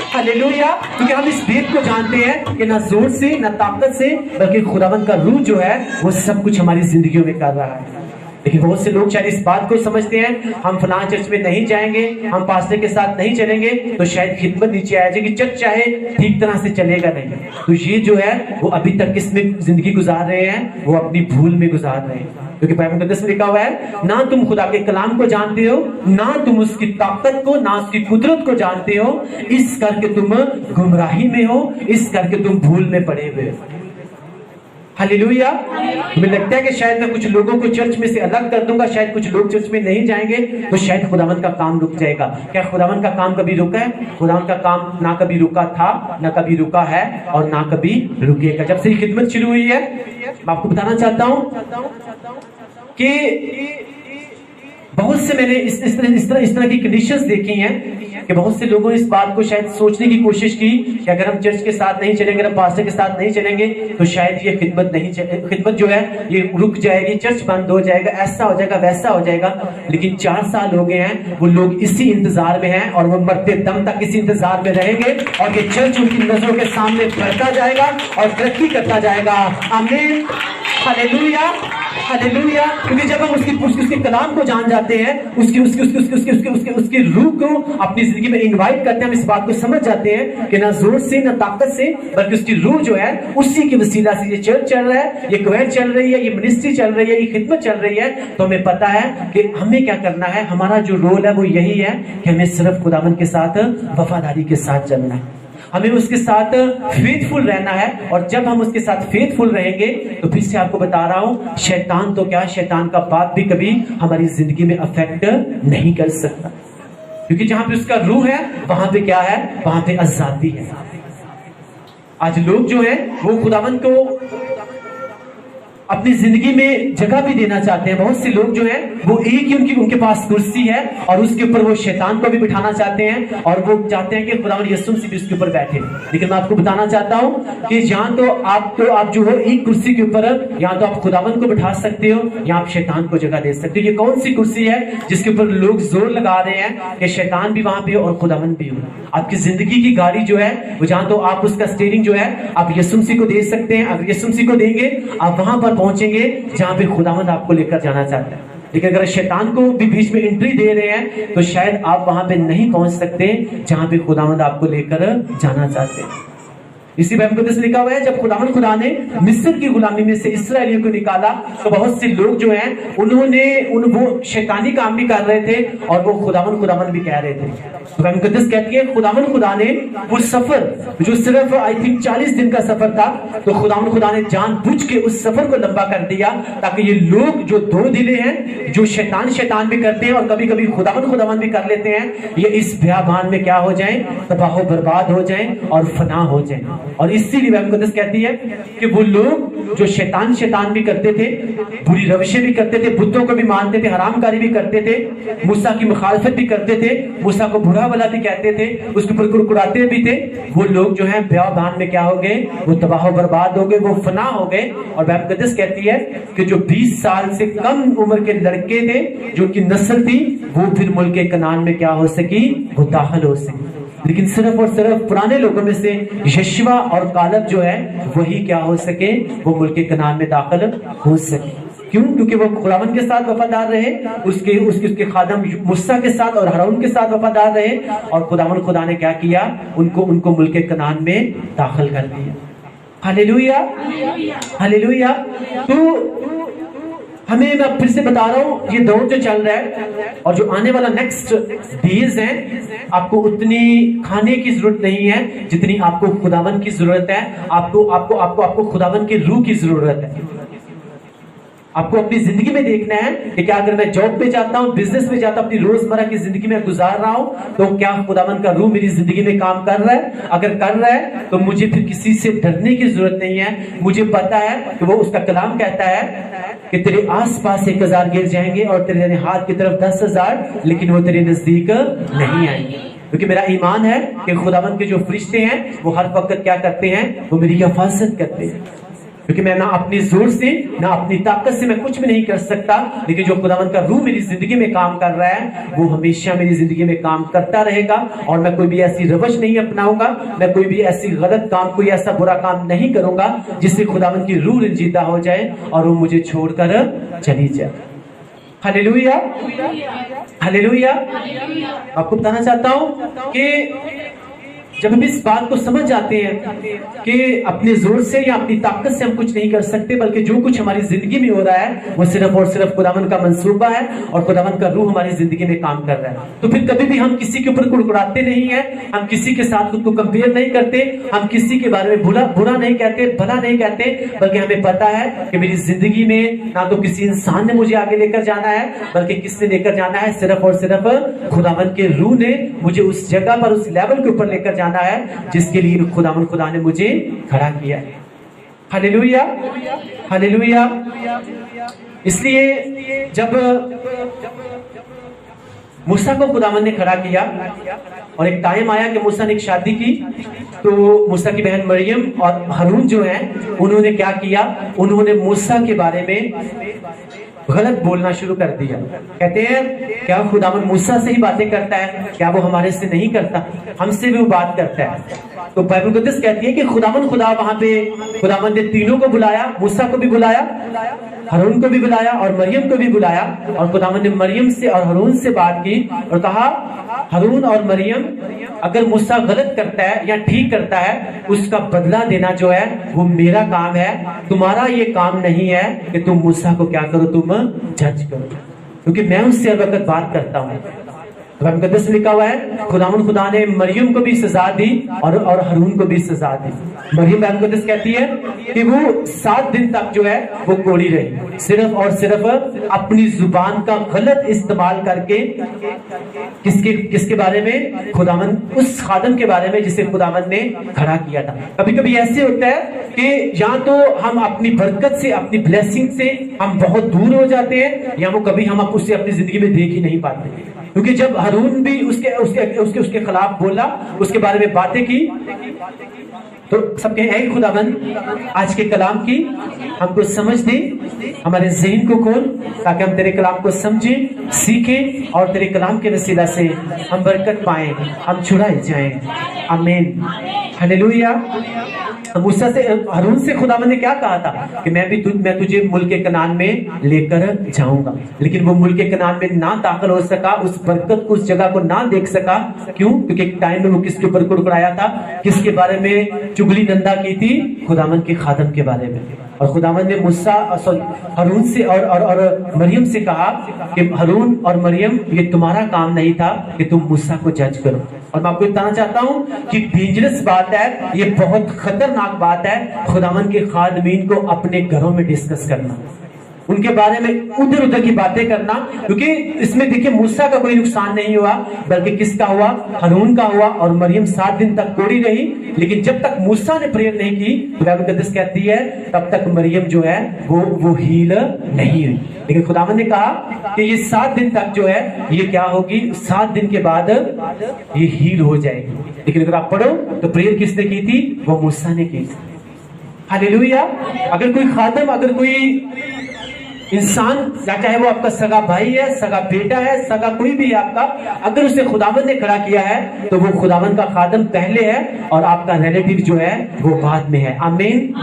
हालेलुया। क्योंकि हम इस भेद को जानते हैं कि ना जोर से, ना ताकत से, बल्कि खुदावंद का रूह जो है वो सब कुछ हमारी जिंदगियों में कर रहा है। लेकिन बहुत से लोग शायद इस बात को समझते हैं, हम फलां चर्च में नहीं जाएंगे, हम पास्टर के साथ नहीं चलेंगे तो शायद खिदमत नीचे आ जाएगी, चर्च चाहे ठीक तरह से चलेगा नहीं। तो ये जो है वो अभी तक किसमें जिंदगी गुजार रहे हैं, वो अपनी भूल में गुजार रहे हैं। क्योंकि बाइबल मुकद्दस में लिखा हुआ है, ना तुम खुदा के कलाम को जानते हो, ना तुम उसकी ताकत को, ना उसकी कुदरत को जानते हो, इस करके तुम गुमराही में हो, इस करके तुम भूल में पड़े हुए हो। हालेलुया। मुझे लगता है कि शायद मैं कुछ लोगों को चर्च में से अलग कर दूंगा, शायद कुछ लोग चर्च में नहीं जाएंगे, तो शायद खुदावंद का काम रुक जाएगा। क्या खुदावंद का काम कभी रुका है? खुदावंद का काम ना कभी रुका था, ना कभी रुका है, और ना कभी रुकेगा। जब से खिदमत शुरू हुई है, मैं आपको बताना चाहता हूं कि बहुत से मैंने इस तरह की कंडीशंस देखी हैं कि बहुत से लोगों ने इस बात को शायद सोचने की कोशिश की कि अगर हम चर्च के साथ नहीं चलेंगे, अगर पास्टर के साथ नहीं चलेंगे, तो शायद ये खिदमत जो है ये रुक जाएगी, चर्च बंद हो जाएगा, ऐसा हो जाएगा, वैसा हो जाएगा। लेकिन 4 साल हो गए हैं, वो लोग इसी इंतजार में हैं, और वो मरते दम तक इसी इंतजार में रहेंगे, और ये चर्च उनकी नजरों के सामने बढ़ता जाएगा और तरक्की करता जाएगा। आमीन, हालेलुया, हालेलुया। क्योंकि जब हम उसके कलाम को जान जाते हैं, उसकी रूह को अपनी जिंदगी में इनवाइट करते हैं, हम इस बात को समझ जाते हैं कि ना जोर से, ना ताकत से, बल्कि उसकी रूह जो है उसी के वसीला से ये चर्च चल रहा है, ये क्वेट चल रही है, ये मिनिस्ट्री चल रही है, ये खिदमत चल रही है। तो हमें पता है कि हमें क्या करना है, हमारा जो रोल है वो यही है कि हमें सिर्फ खुदावंद के साथ वफादारी के साथ चलना है, हमें उसके साथ फेथफुल रहना है। और जब हम उसके साथ फेथफुल रहेंगे, तो फिर से आपको बता रहा हूं, शैतान तो क्या, शैतान का बाप भी कभी हमारी जिंदगी में अफेक्ट नहीं कर सकता। کیونکہ جہاں پہ اس کا روح ہے وہاں پہ کیا ہے؟ وہاں پہ آزادی ہے۔ آج لوگ جو ہیں وہ خداوند کو اپنی زندگی میں جگہ بھی دینا چاہتے ہیں۔ بہت سے لوگ جو ہیں وہ ایک ہی ان کے پاس کرسی ہے اور اس کے اوپر وہ شیطان کو بھی بٹھانا چاہتے ہیں اور وہ چاہتے ہیں کہ خداوند یسوع مسیح بھی اس کے اوپر بیٹھے۔ لیکن میں آپ کو بتانا چاہتا ہوں کہ یہاں تو آپ جو ہے ایک کرسی کے اوپر یہاں تو آپ خداوند کو بٹھا سکتے ہو یا آپ شیطان کو جگہ دے سکتے ہو۔ یہ کون سی کرسی ہے جس کے اوپر لوگ زور لگا رہے ہیں کہ شیطان بھی وہاں پہ اور خداوند بھی ہو؟ آپ کی زندگی کی گاڑی جو ہے وہ جہاں تو آپ اس کا اسٹیئرنگ جو ہے آپ یسوع مسیح کو دے سکتے ہیں۔ اگر یسوع مسیح کو دیں گے آپ وہاں پر پہنچیں گے جہاں پہ خداوند آپ کو لے کر جانا چاہتا ہے۔ لیکن اگر شیطان کو بھی بیچ میں انٹری دے رہے ہیں تو شاید آپ وہاں پہ نہیں پہنچ سکتے جہاں پہ خداوند آپ کو لے کر جانا چاہتے ہیں۔ اسی بائبل مقدس لکھا ہوا ہے جب خدا نے مصر کی غلامی میں سے اسرائیلیوں کو نکالا تو بہت سے لوگ جو ہیں انہوں نے وہ شیطانی کام بھی کر رہے تھے اور وہ خداوند بھی کہہ رہے تھے۔ بائبل مقدس کہتی ہے خدا نے وہ سفر جو صرف 40 دن کا سفر تھا تو خدا نے جان بوجھ کے اس سفر کو لمبا کر دیا تاکہ یہ لوگ جو دو دلے ہیں جو شیطان بھی کرتے ہیں اور کبھی کبھی خداوند بھی کر لیتے ہیں یہ اس بیابان میں کیا ہو جائیں؟ تباہ و برباد ہو جائیں اور فنا ہو جائیں۔ اور اسی لیے بائبل مقدس کہتی ہے کہ وہ لوگ جو شیطان بھی کرتے تھے، بری روشیں بھی کرتے تھے، بتوں کو بھی مانتے تھے، حرام کاری بھی کرتے تھے، موسیٰ کی مخالفت بھی کرتے تھے، موسیٰ کو برا بھلا بھی کہتے تھے، اس کے اوپر کڑکڑاتے بھی تھے، وہ لوگ جو ہیں بیابان میں کیا ہو گئے؟ وہ تباہ و برباد ہو گئے، وہ فنا ہو گئے۔ اور بائبل مقدس کہتی ہے کہ جو 20 سال سے کم عمر کے لڑکے تھے جو ان کی نسل تھی وہ پھر ملک کنعان میں کیا ہو سکی؟ وہ داخل ہو سکی۔ لیکن صرف اور صرف پرانے لوگوں میں سے یشوع اور کالب جو ہے وہی کیا ہو سکے؟ وہ ملک کنعان میں داخل ہو سکے۔ کیوں؟ کیونکہ وہ خداوند کے ساتھ وفادار رہے، اس کے خادم موسیٰ کے ساتھ اور ہارون کے ساتھ وفادار رہے اور خدا نے کیا کیا؟ ان کو ملک کنعان میں داخل کر دیا۔ ہلیلویا ہلیلویا۔ تو ہمیں میں پھر سے بتا رہا ہوں یہ دور جو چل رہا ہے اور جو آنے والا نیکسٹ ڈیز ہیں آپ کو اتنی کھانے کی ضرورت نہیں ہے جتنی آپ کو خداوند کی ضرورت ہے۔ آپ کو خداوند کی روح کی ضرورت ہے۔ آپ کو اپنی زندگی میں دیکھنا ہے کہ کیا اگر میں جاب پہ جاتا ہوں، بزنس میں جاتا ہوں، اپنی روزمرہ کی زندگی میں گزار رہا ہوں تو کیا خداوند کا روح میری زندگی میں کام کر رہا ہے؟ اگر کر رہا ہے تو مجھے پھر کسی سے ڈرنے کی ضرورت نہیں ہے۔ مجھے پتا ہے کہ وہ اس کا کلام کہتا ہے کہ تیرے آس پاس 1000 گر جائیں گے اور تیرے ہاتھ کی طرف 10,000 لیکن وہ تیرے نزدیک نہیں آئیں گے۔ کیونکہ میرا ایمان ہے کہ خداوند کے جو فرشتے ہیں وہ ہر وقت کیا کرتے ہیں؟ وہ میری حفاظت کرتے ہیں۔ کیونکہ میں نہ اپنی زور سے نہ اپنی طاقت سے میں کچھ بھی نہیں کر سکتا، لیکن جو خداوند کا روح میری زندگی میں کام کر رہا ہے وہ ہمیشہ میری زندگی میں کام کرتا رہے گا اور میں کوئی بھی ایسی روش نہیں اپناؤں گا، میں کوئی بھی ایسی غلط کام، کوئی ایسا برا کام نہیں کروں گا جس سے خداوند کی روح رنجیدہ ہو جائے اور وہ مجھے چھوڑ کر چلی جائے۔ ہلیلویا ہلیلویا۔ آپ کو بتانا چاہتا ہوں کہ جب ہم اس بات کو سمجھ جاتے ہیں کہ اپنے زور سے یا اپنی طاقت سے ہم کچھ نہیں کر سکتے بلکہ جو کچھ ہماری زندگی میں ہو رہا ہے وہ صرف اور صرف خداوند کا منصوبہ ہے اور خداوند کا روح ہماری زندگی میں کام کر رہا ہے، تو پھر کبھی بھی ہم کسی کے اوپر کڑکڑاتے نہیں ہیں، ہم کسی کے ساتھ خود کو کمپیئر نہیں کرتے، ہم کسی کے بارے میں برا نہیں کہتے، بھلا نہیں کہتے، بلکہ ہمیں پتا ہے کہ میری زندگی میں نہ تو کسی انسان نے مجھے آگے لے کر جانا ہے بلکہ کس نے لے کر جانا ہے؟ صرف اور صرف خداوند کے روح نے مجھے اس جگہ پر، اس لیول کے اوپر لے کر جانا ہے جس کے لیے خدا نے مجھے کھڑا کیا ہے۔ ہلیلویا ہلیلویا۔ اس لیے جب موسیٰ کو خداوند نے کھڑا کیا اور ایک ٹائم آیا کہ موسیٰ نے ایک شادی کی تو موسیٰ کی بہن مریم اور ہارون جو ہیں انہوں نے کیا کیا؟ انہوں نے موسیٰ کے بارے میں غلط بولنا شروع کر دیا۔ کہتے ہیں کیا خداوند موسیٰ سے ہی باتیں کرتا ہے؟ کیا وہ ہمارے سے نہیں کرتا؟ ہم سے بھی وہ بات کرتا ہے۔ تو بائبل مقدس کہتی ہے کہ خدا وہاں پہ خداوند نے تینوں کو بلایا، موسیٰ کو بھی بلایا، ہارون کو بھی بلایا اور مریم کو بھی بلایا، اور خداوند نے مریم سے اور ہارون سے بات کی اور کہا ہارون اور مریم اگر موسیٰ غلط کرتا ہے یا ٹھیک کرتا ہے اس کا بدلہ دینا جو ہے وہ میرا کام ہے، تمہارا یہ کام نہیں ہے کہ تم موسیٰ کو کیا کرو، تم جج کرو، کیونکہ میں اس سے ہر وقت بات کرتا ہوں۔ مقدس لکھا ہوا ہے خدا نے مریم کو بھی سزا دی اور ہارون کو بھی سزا دی۔ مریم مقدس کہتی ہے کہ وہ 7 دن تک جو ہے وہ کوڑی رہی، صرف اور صرف اپنی زبان کا غلط استعمال کر کے किस के बारे में? खुदावंद उस खादम के बारे में जिसे खुदावंद ने खड़ा किया था। कभी कभी ऐसे होता है कि या तो हम अपनी बरकत से, अपनी ब्लेसिंग से हम बहुत दूर हो जाते हैं, या वो कभी हम उसे अपनी जिंदगी में देख ही नहीं पाते। क्योंकि जब हारून भी उसके खिलाफ बोला, उसके बारे में बातें की, तो सबके ऐ खुदावंद आज के कलाम की हमको समझ दे, हमारे ज़हन को खोल, ताकि हम तेरे कलाम को समझें, सीखें और तेरे कलाम के वसीला से हम बरकत पाएं, हम छुड़ाए जाएं। आमीन, हालेलुया। मूसा से, हारून से खुदावंद ने क्या कहा था कि मैं तुझे मुल्क कनान में लेकर जाऊंगा, लेकिन वो मुल्क कनान में ना दाखिल हो सका, उस बरकत को, उस जगह को ना देख सका। क्यों? क्योंकि एक टाइम में वो किसके ऊपर कुड़कुड़ाया था, किसके बारे में चुगली निंदा की थी? खुदावंद के खादम के बारे में। और खुदावंद ने हारून से और मरियम से कहा कि हारून और मरियम, ये तुम्हारा काम नहीं था कि तुम मूसा को जज करो। और मैं आपको बताना चाहता हूँ कि डेंजरस बात है, ये बहुत खतरनाक बात है खुदावंद के खादमीन को अपने घरों में डिस्कस करना, उनके बारे में उधर उधर की बातें करना। क्योंकि इसमें देखिए मूसा का कोई नुकसान नहीं हुआ, बल्कि किसका हुआ? हारून का हुआ। और मरियम 7 दिन तक कोड़ी रही, लेकिन जब तक मूसा ने प्रेयर नहीं की, तो बाइबल मुकद्दस कहती है तब तक मरियम जो है वो हील नहीं हुई। लेकिन खुदावंद ने कहा कि ये 7 दिन तक जो है ये क्या होगी? 7 दिन के बाद ये हील हो जाएगी। लेकिन अगर आप पढ़ो तो प्रेयर किसने की थी? वो मूसा ने की थी। हालेलुया। अगर कोई खादम, अगर कोई इंसान, चाहे वो आपका सगा भाई है, सगा बेटा है, सगा कोई भी है आपका, अगर उसे खुदावंद ने खड़ा किया है तो वो खुदावंद का खादम पहले है और आपका रिलेटिव जो है वो बाद में है। आमीन,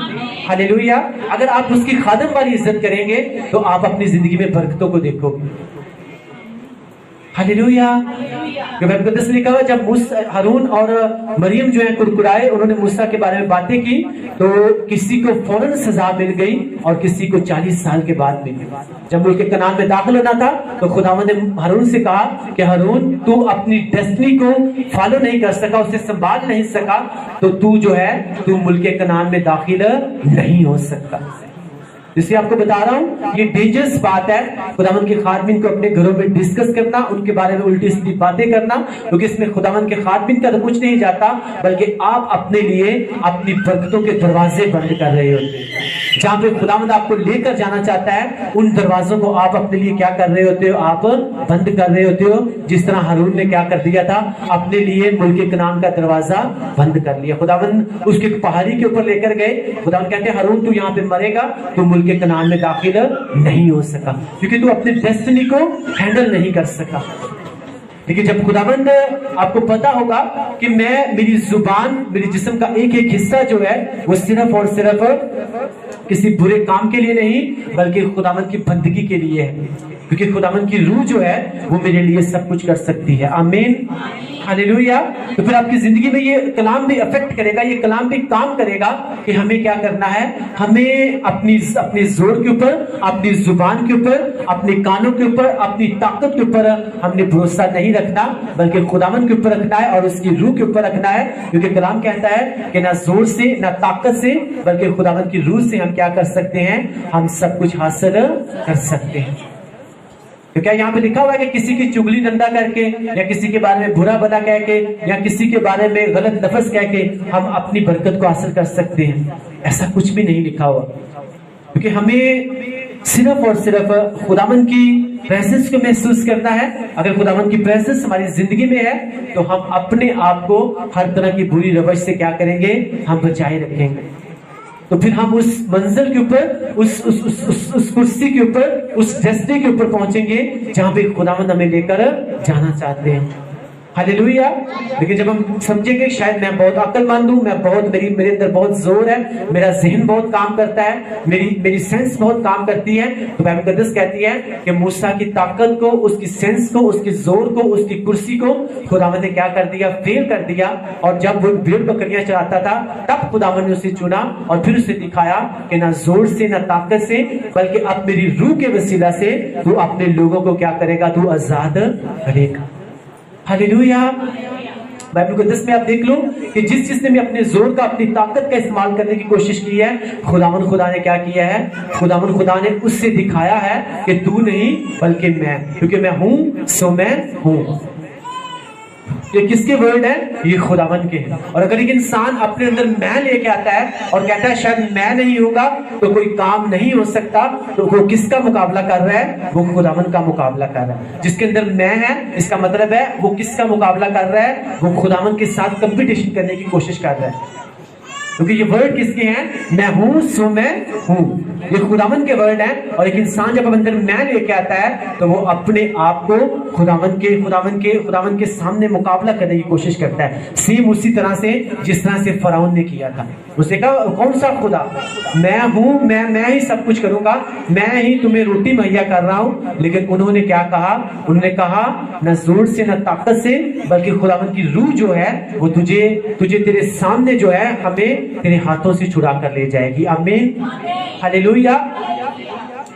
हालेलुया। अगर आप उसकी खादम वाली इज्जत करेंगे तो आप अपनी जिंदगी में बरकतों को देखोगे। हालेलुया। बाइबल मुकद्दस में लिखा हुआ, जब हारून और मरियम जो है कुड़कुड़ाए, उन्होंने मूसा के बारे में बातें की, तो किसी को फौरन सजा मिल गई और किसी को 40 साल के बाद मिली। जब मुल्क कनान में दाखिल होना था तो खुदावंद ने हारून से कहा कि हारून, तू अपनी डेस्टिनी को फॉलो नहीं कर सका, उसे संभाल नहीं सका, तो तू जो है तू मुल्क कनान में दाखिल नहीं हो सकता। जिससे आपको बता रहा हूं ये डेंजरस बात है, खुदावंद के खादमीन को अपने घरों में डिस्कस करना, उनके बारे में उल्टी सीधी बातें करना, क्योंकि इसमें खुदावंद के खादमीन का तो कुछ नहीं जाता, बल्कि आप अपने लिए अपनी बरकतों के दरवाजे बंद कर रहे होते हैं। जहां पे खुदावंद आपको लेकर जाना चाहता है, उन दरवाजों को आप अपने लिए क्या कर रहे होते हो? आप बंद कर रहे होते हो। जिस तरह हारून ने क्या कर दिया था, अपने लिए मुल्क कनान का दरवाजा बंद कर लिया। खुदावंद उसके पहाड़ी के ऊपर लेकर गए, खुदावंद कहते हैं हारून तू यहाँ पे मरेगा, तू मुल्क कनान में दाखिल नहीं हो सका, क्योंकि तू अपने डेस्टिनी को हैंडल नहीं कर सका। लेकिन जब खुदावंद, आपको पता होगा कि मेरी जुबान, मेरी जिस्म का एक एक हिस्सा जो है वो सिर्फ और सिर्फ किसी बुरे काम के लिए नहीं, बल्कि खुदावंद की बंदगी के लिए है, क्योंकि खुदावंद की रूह जो है वो मेरे लिए सब कुछ कर सकती है। आमीन, हालेलुया। तो फिर आपकी जिंदगी में ये कलाम भी अफेक्ट करेगा, ये कलाम भी काम करेगा कि हमें क्या करना है। हमें अपनी जोर के ऊपर, अपनी जुबान के ऊपर, अपने कानों के ऊपर, अपनी ताकत के ऊपर हमने भरोसा नहीं रखना, बल्कि खुदावंद के ऊपर रखना है और उसकी रूह के ऊपर रखना है। क्योंकि कलाम कहता है कि ना जोर से, ना ताकत से, बल्कि खुदावंद की रूह से हम क्या कर सकते हैं? हम सब कुछ हासिल कर सकते हैं। तो क्या यहाँ पे लिखा हुआ है कि किसी की चुगली निंदा करके, या किसी के बारे में बुरा भला कह के, या किसी के बारे में गलत लफ्ज कह के हम अपनी बरकत को हासिल कर सकते हैं? ऐसा कुछ भी नहीं लिखा हुआ। क्योंकि हमें सिर्फ और सिर्फ खुदावंद की प्रेजेंस को महसूस करना है। अगर खुदावंद की प्रेजेंस हमारी जिंदगी में है तो हम अपने आप को हर तरह की बुरी रवैश से क्या करेंगे? हम बचाए रखेंगे। तो फिर हम उस मंजिल के ऊपर, उस कुर्सी के ऊपर, उस डेस्टिनी के ऊपर पहुंचेंगे जहां पे खुदावंद हमें लेकर जाना चाहते हैं। हालेलुया। लेकिन जब हम समझेंगे शायद मैं बहुत अक्लमंद हूं, मैं बहुत, मेरे अंदर बहुत जोर है, मेरा ज़हन बहुत काम करता है, मेरी सेंस बहुत काम करती है, तो बाइबल मुकद्दस कहती है कि मूसा की ताकत को, उसकी सेंस को, उसकी जोर को, उसकी कुर्सी को खुदावंद ने क्या कर दिया? फेल कर दिया। और जब वो भेड़ बकरियां चराता था तब खुदावंद ने उसे चुना और फिर उसे दिखाया कि ना जोर से, ना ताकत से, बल्कि अब मेरी रूह के वसीला से तू अपने लोगों को क्या करेगा? तू आजाद करेगा। हालेलुया। बाइबल मुकद्दस में आप देख लो कि जिस जिसने भी अपने जोर का, अपनी ताकत का इस्तेमाल करने की कोशिश की है, खुदा ने क्या किया है? खुदा ने उससे दिखाया है कि तू नहीं बल्कि मैं, क्योंकि मैं हूं सो मैं हूं। یہ کس کے ورڈ ہے؟ یہ خداوند کے ہیں. اور اگر ایک انسان اپنے اندر میں لے کے آتا ہے اور کہتا ہے شاید میں نہیں ہوگا تو کوئی کام نہیں ہو سکتا، تو وہ کس کا مقابلہ کر رہا ہے؟ وہ خداوند کا مقابلہ کر رہا ہے. جس کے اندر میں ہے، اس کا مطلب ہے وہ کس کا مقابلہ کر رہا ہے؟ وہ خداوند کے ساتھ کمپٹیشن کرنے کی کوشش کر رہا ہے. کیونکہ یہ ورڈ کس کے ہیں؟ میں ہوں سو میں ہوں. یہ خداوند کے ورڈ ہیں. اور ایک انسان جب اندر میں لے کے آتا ہے تو وہ اپنے آپ کو خداوند کے سامنے مقابلہ کرنے کی کوشش کرتا ہے. سیم اسی طرح سے جس طرح سے فرعون نے کیا تھا. اس نے کہا کون سا خدا؟ میں ہوں، میں ہی سب کچھ کروں گا، میں ہی تمہیں روٹی مہیا کر رہا ہوں. لیکن انہوں نے کیا کہا؟ انہوں نے کہا نہ زور سے نہ طاقت سے، بلکہ خداوند کی روح جو ہے وہ تجھے تیرے سامنے جو ہے ہمیں تیرے ہاتھوں سے چھڑا کر لے جائے گی. آمین، ہاللیلویا.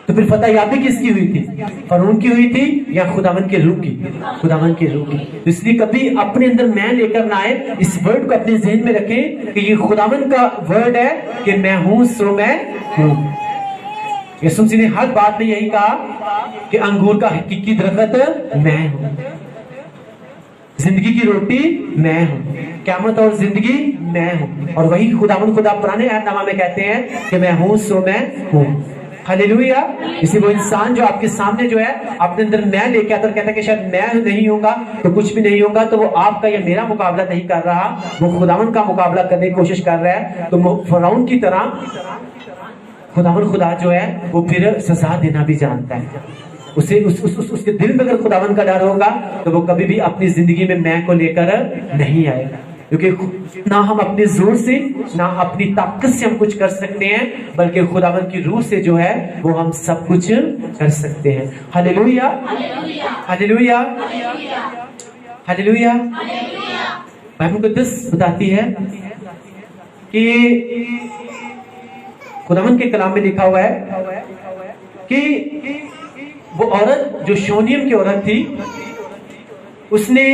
تو پھر فتح یابی کس کی ہوئی تھی؟ فرعون کی ہوئی تھی یا خداوند کے روح کی؟ خداوند کے روح کی. اس لیے کبھی اپنے اندر میں لے کر نہ آئے. اس ورڈ کو اپنے ذہن میں رکھیں کہ یہ خداوند کا ورڈ ہے کہ میں ہوں سو میں ہوں. یسوع مسیح نے ہر بات میں یہی کہا کہ انگور کا حقیقی درخت میں ہوں، زندگی کی روٹی میں ہوں، قیامت اور زندگی میں ہوں. اور وہی خداوند خدا پرانے عہد نامہ میں کہتے ہیں کہ میں ہوں سو میں ہوں. ہاللیلویا. اسی وہ انسان جو آپ کے سامنے جو ہے اپنے اندر میں لے کے آتا اور کہتا ہے کہ شاید میں نہیں ہوں گا تو کچھ بھی نہیں ہوگا، تو وہ آپ کا یا میرا مقابلہ نہیں کر رہا، وہ خداوند کا مقابلہ کرنے کی کوشش کر رہا ہے. تو فرعون کی طرح خداوند خدا جو ہے وہ پھر سزا دینا بھی جانتا ہے. اسے اس کے دل میں اگر خداوند کا ڈر ہوگا تو وہ کبھی بھی اپنی زندگی میں کو لے کر نہیں آئے گا. کیونکہ نہ ہم اپنے زور سے نہ اپنی طاقت سے ہم کچھ کر سکتے ہیں، بلکہ خداوند کی روح سے جو ہے وہ ہم سب کچھ کر سکتے ہیں. ہاللیلویا، ہاللیلویا، ہاللیلویا. بائبل مقدس بتاتی ہے کہ خداوند کے کلام میں لکھا ہوا ہے کہ وہ عورت جو شونیم کی عورت تھی، اس نے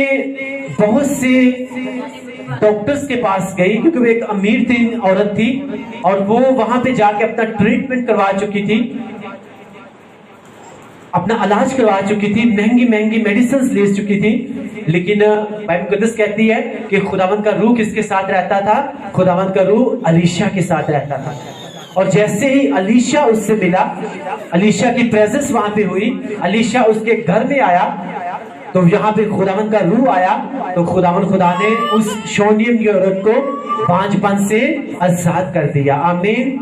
بہت سے ڈاکٹرز کے پاس گئی، کیونکہ وہ ایک امیر ترین عورت تھی اور وہ وہاں پہ جا کے اپنا ٹریٹمنٹ کروا چکی تھی، اپنا علاج کروا چکی تھی، مہنگی مہنگی میڈیسنز لے چکی تھی. لیکن بائبل مقدس کہتی ہے کہ خداوند کا روح کس کے ساتھ رہتا تھا؟ خداوند کا روح الیشا کے ساتھ رہتا تھا. اور جیسے ہی الیشا اس سے ملا، الیشا کی پریزنس وہاں پہ ہوئی، الیشا اس کے گھر میں آیا، تو یہاں پہ خداوند کا روح آیا. تو خداوند خدا نے اس شونیم کی عورت کو بانجھ پن سے آزاد کر دیا. آمین،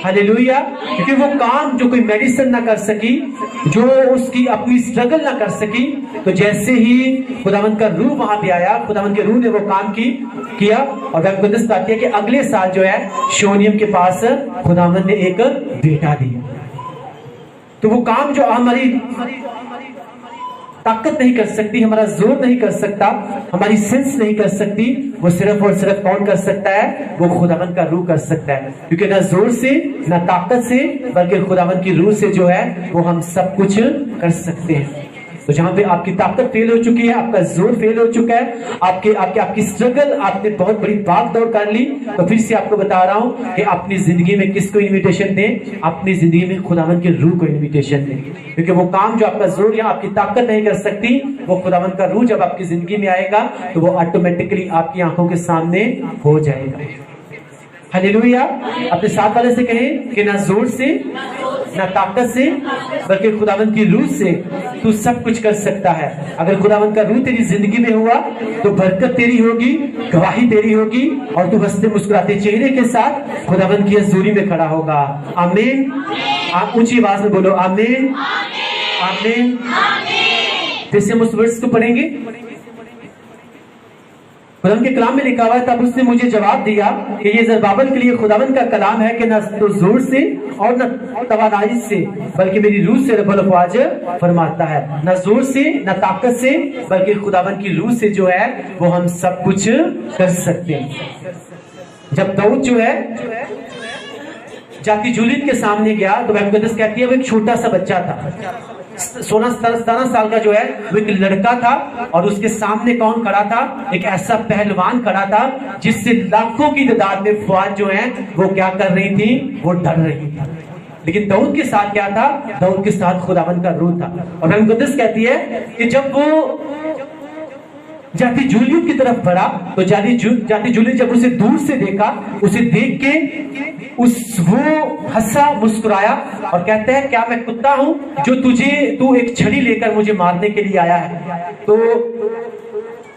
ہاللیلویا. کیونکہ وہ کام جو کوئی میڈیسن نہ کر سکی، جو اس کی اپنی سٹرگل نہ کر سکی، تو جیسے ہی خداوند کا روح وہاں پہ آیا، خداوند کے روح نے وہ کام کیا. اور بائبل مقدس بتاتی ہے کہ اگلے سال جو ہے شونیم کے پاس خداوند نے ایک بیٹا دیا. تو وہ کام جو ہماری طاقت نہیں کر سکتی، ہمارا زور نہیں کر سکتا، ہماری سینس نہیں کر سکتی، وہ صرف اور صرف کون کر سکتا ہے؟ وہ خداوند کا روح کر سکتا ہے. کیونکہ نہ زور سے نہ طاقت سے، بلکہ خداوند کی روح سے جو ہے وہ ہم سب کچھ کر سکتے ہیں. تو جہاں پہ آپ کی طاقت فیل ہو چکی ہے، آپ کا زور فیل ہو چکا ہے، آپ کی اسٹرگل، آپ نے بہت بڑی بھاگ دوڑ کر لی، تو پھر سے آپ کو بتا رہا ہوں کہ اپنی زندگی میں کس کو انویٹیشن دیں؟ اپنی زندگی میں خداوند کے روح کو انویٹیشن دیں. کیونکہ وہ کام جو آپ کا زور یا آپ کی طاقت نہیں کر سکتی، وہ خداوند کا روح جب آپ کی زندگی میں آئے گا تو وہ آٹومیٹکلی آپ کی آنکھوں کے سامنے ہو جائے گا. ہاللیلویا. اپنے ساتھ والے سے کہیں کہ نہ زور سے نہ طاقت سے، بلکہ خداوند کی روح سے تو سب کچھ کر سکتا ہے. اگر خداوند کا روح تیری زندگی میں ہوا تو برکت تیری ہوگی، گواہی تیری ہوگی، اور تو ہنستے مسکراتے چہرے کے ساتھ خداوند کی حضوری میں کھڑا ہوگا. آمین. آپ اونچی آواز میں بولو آمین، آمین. پھر سے ہم اس ورڈز کو پڑھیں گے. خداوند کے کلام میں لکھا ہوا ہے تب اس نے مجھے جواب دیا کہ یہ زربابل کے لیے خداوند کا کلام ہے کہ نہ تو زور سے اور نہ توانائی سے، بلکہ میری روح سے رب الافواج فرماتا ہے. نہ زور سے نہ طاقت سے، بلکہ خداوند کی روح سے جو ہے وہ ہم سب کچھ کر سکتے ہیں. جب داؤد جو ہے جاتی جولیت کے سامنے گیا تو بائبل مقدس کہتی ہے وہ ایک چھوٹا سا بچہ تھا، 16-17 سال کا جو ہے وہ ایک لڑکا تھا، اور اس کے سامنے کون کھڑا تھا؟ ایک ایسا پہلوان کھڑا تھا جس سے لاکھوں کی تعداد میں فوج جو ہیں وہ کیا کر رہی تھی؟ وہ ڈر رہی تھی. لیکن داؤد کے ساتھ کیا تھا؟ داؤد کے ساتھ خداوند کا روح تھا. اور بائبل مقدس کہتی ہے کہ جب وہ जाति जूलियत की तरफ बढ़ा तो जाति जूलियत जब उसे दूर से देखा, उसे देख के वो हंसा, मुस्कुराया और कहता है क्या मैं कुत्ता हूं जो तू एक छड़ी लेकर मुझे मारने के लिए आया है। तो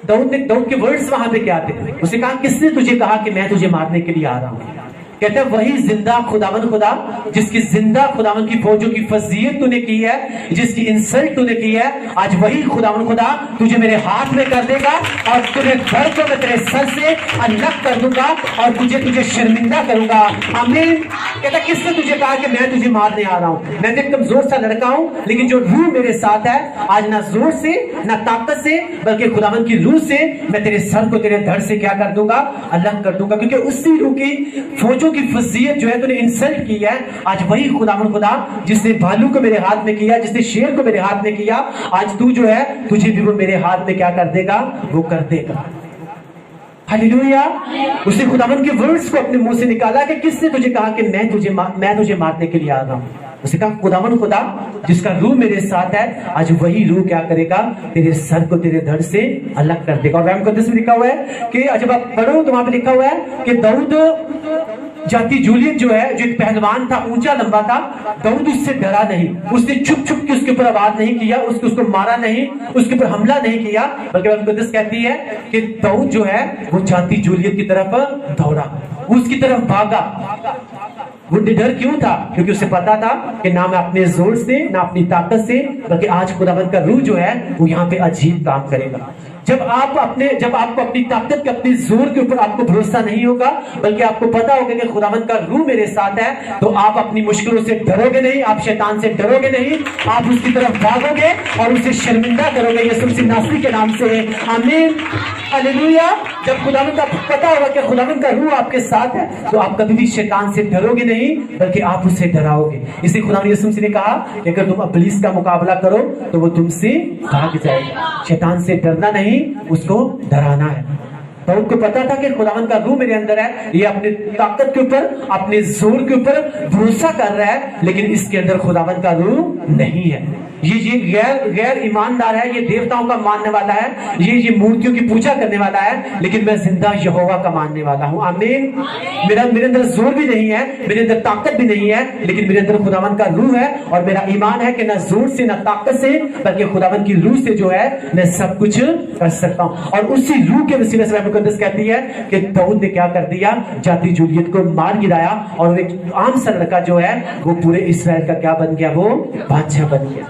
दाऊद के वर्ड्स वहां पे क्या थे? उसे कहा किसने तुझे कहा कि मैं तुझे मारने के लिए आ रहा हूं? कहते हैं वही जिंदा खुदावन खुदा जिसकी जिंदा खुदावन की फौजों की फजीयत तूने की है, जिसकी इंसल्ट तूने की है, आज वही खुदावन खुदा तुझे मेरे हाथ में कर देगा और तुझे धड़ को मैं तेरे सर से अलग कर दूंगा और तुझे शर्मिंदा करूंगा। आमीन। कहता किसने तुझे कहा कि मैं तुझे मारने आ रहा हूं? मैं तो एक कमजोर सा लड़का हूं, लेकिन जो रूह मेरे साथ है आज ना जोर से ना ताकत से बल्कि खुदावन की रूह से मैं तेरे सर को तेरे धड़ से क्या कर दूंगा? अलग कर दूंगा। क्योंकि उसी रूह की फौजों की फजीयत जो है तूने इंसल्ट की है, आज वही खुदावन खुदा जिसने भालू को मेरे हाथ में किया, जिसने शेर को मेरे हाथ में किया, आज तू जो है तुझे भी वो मेरे हाथ में क्या कर देगा? वो कर देगा। हालेलुया। उसने खुदावन के वर्ड्स को अपने मुंह से निकाला कि किसने तुझे कहा कि मैं तुझे मारने के लिए आ रहा हूं? उसे कहा खुदावन खुदा जिसका रूह मेरे साथ है, आज वही रूह क्या करेगा? तेरे सर को तेरे धड़ से अलग कर देगा। और वह मुकद्दस में लिखा हुआ है कि जब आप पढ़ो तो वहां पे लिखा हुआ है कि दाऊद जाति जूलियत जो है, जो एक पहलवान था, ऊंचा लंबा था, दाऊद उससे डरा नहीं, उसने छुप छुप के उसके ऊपर आवाज नहीं किया, उसको मारा नहीं, उसके ऊपर हमला नहीं किया, बल्कि मुकद्दस कहती है कि दाऊद जो है वो जाति जूलियत की तरफ दौड़ा, उसकी तरफ भागा। वो डर क्यों था? क्योंकि उसे पता था कि ना मैं अपने जोर से ना अपनी ताकत से, बल्कि आज खुदावंद का रूह जो है वो यहाँ पे अजीब काम करेगा। जब आपको अपनी ताकत के अपने जोर के ऊपर आपको भरोसा नहीं होगा, बल्कि आपको पता होगा कि खुदावंद का रूह मेरे साथ है, तो आप अपनी मुश्किलों से डरोगे नहीं, आप शैतान से डरोगे नहीं, आप उसकी तरफ भागोगे और उसे शर्मिंदा करोगे यीशु मसीह नासरी के नाम से। आमीन। हालेलुया। जब खुदावंद का पता होगा कि खुदावंद का रूह आपके साथ है, तो आप कभी भी शैतान से डरोगे नहीं, बल्कि आप उसे डराओगे। इसलिए खुदावंद यीशु मसीह ने कहा कि अगर तुम इब्लीस का मुकाबला करो तो वो तुमसे भाग जाएगा। शैतान से डरना नहीं, उसको डराना है। तो उनको पता था कि खुदावंद का रूह मेरे अंदर है, ये अपने ताकत के ऊपर अपने जोर के ऊपर भरोसा कर रहा है, लेकिन इसके अंदर खुदावंद का रूह नहीं है। ये गैर ईमानदार है, ये देवताओं का मानने वाला है, ये मूर्तियों की पूजा करने वाला है, लेकिन मैं जिंदा यहोवा का मानने वाला हूं। आमीन। मेरे अंदर जोर भी नहीं है, मेरे अंदर ताकत भी नहीं है, लेकिन मेरे अंदर खुदावंद का रूह है और मेरा ईमान है कि ना जोर से ना ताकत से, बल्कि खुदावंद की रूह से जो है मैं सब कुछ कर सकता हूं। और उसी रूह के वसीले से मुकद्दस कहती है कि दाऊद ने क्या कर दिया? जाति जूलियत को मार गिराया और एक आम सा लड़का जो है वो पूरे इस्राएल का क्या बन गया? वो बादशाह बन गया।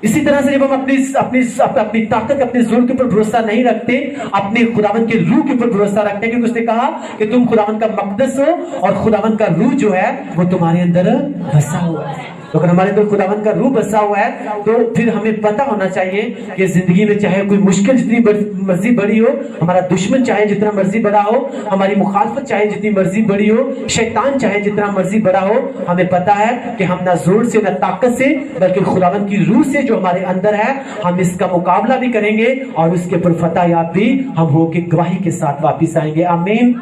इसी तरह से जब हम अपनी ताकत अपने जोर के ऊपर भरोसा नहीं रखते, अपने खुदावंद के रूह के ऊपर भरोसा रखते हैं, क्योंकि उसने कहा कि तुम खुदावंद का मकदस हो और खुदावंद का रूह जो है वो तुम्हारे अंदर बसा हुआ है। तो अगर हमारे अंदर खुदावंद का रूह बसा हुआ है तो फिर हमें पता होना चाहिए कि जिंदगी में चाहे कोई मुश्किल जितनी मर्जी बड़ी हो, हमारा दुश्मन चाहे जितना मर्जी बड़ा हो, हमारी मुखालफत चाहे जितनी मर्जी बड़ी हो, शैतान चाहे जितना मर्जी बड़ा हो, हमें पता है कि हम ना जोर से ना ताकत से, बल्कि खुदावंद की रूह से जो हमारे अंदर है, हम इसका मुकाबला भी करेंगे और उसके ऊपर फतह याब भी हम होके गवाही के साथ वापिस आएंगे। आमीन।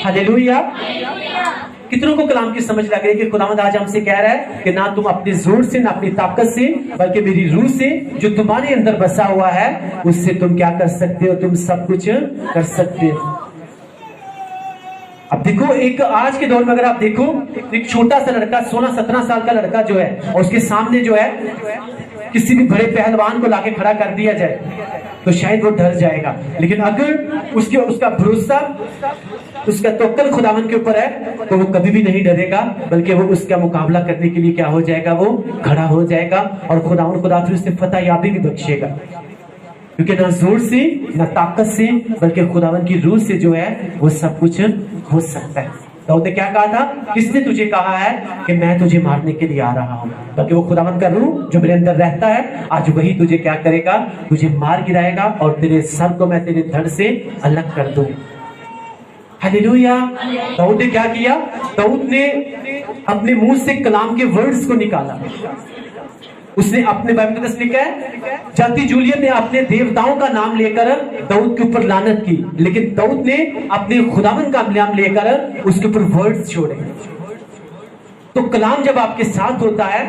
हालेलुया। कितनों को कलाम की समझ लग रही है कि खुदावंद आज हमसे कह रहा है कि ना तुम अपने जोर से ना अपनी ताकत से, बल्कि मेरी रूह से जो तुम्हारे अंदर बसा हुआ है, उससे तुम क्या कर सकते हो? तुम सब कुछ कर सकते हो। अब देखो, एक आज के दौर में अगर आप देखो, एक छोटा सा लड़का 16-17 साल का लड़का जो है, और उसके सामने जो है किसी भी बड़े पहलवान को लाके खड़ा कर दिया जाए तो शायद वो डर जाएगा, लेकिन अगर उसका भरोसा, उसका तवक्कुल खुदावंद के ऊपर है तो वो कभी भी नहीं डरेगा, बल्कि वो उसका मुकाबला करने के लिए क्या हो जाएगा? वो खड़ा हो जाएगा और खुदावंद खुदा फिर उससे फतह याबी भी बख्शेगा, क्योंकि ना जोर से ना ताकत से, बल्कि खुदावंद की रूह से जो है वो सब कुछ हो सकता है। दाऊद ने क्या कहा था? किसने तुझे कहा है कि मैं तुझे मारने के लिए आ रहा हूं? बल्कि वो खुदावंद का रूह जो मेरे अंदर रहता है, आज वही तुझे क्या करेगा? तुझे मार गिराएगा और तेरे सर को मैं तेरे धड़ से अलग कर दूं। हालेलुया। दाऊद ने क्या किया? दाऊद ने अपने मुंह से कलाम के वर्ड्स को निकाला। उसने अपने बाइबल में लिखा है, जाति जूलियत ने अपने देवताओं का नाम लेकर दाऊद के ऊपर लानत की, लेकिन दाऊद ने अपने खुदावंद का नाम लेकर उसके ऊपर वर्ड्स छोड़े। تو کلام جب آپ کے ساتھ ہوتا ہے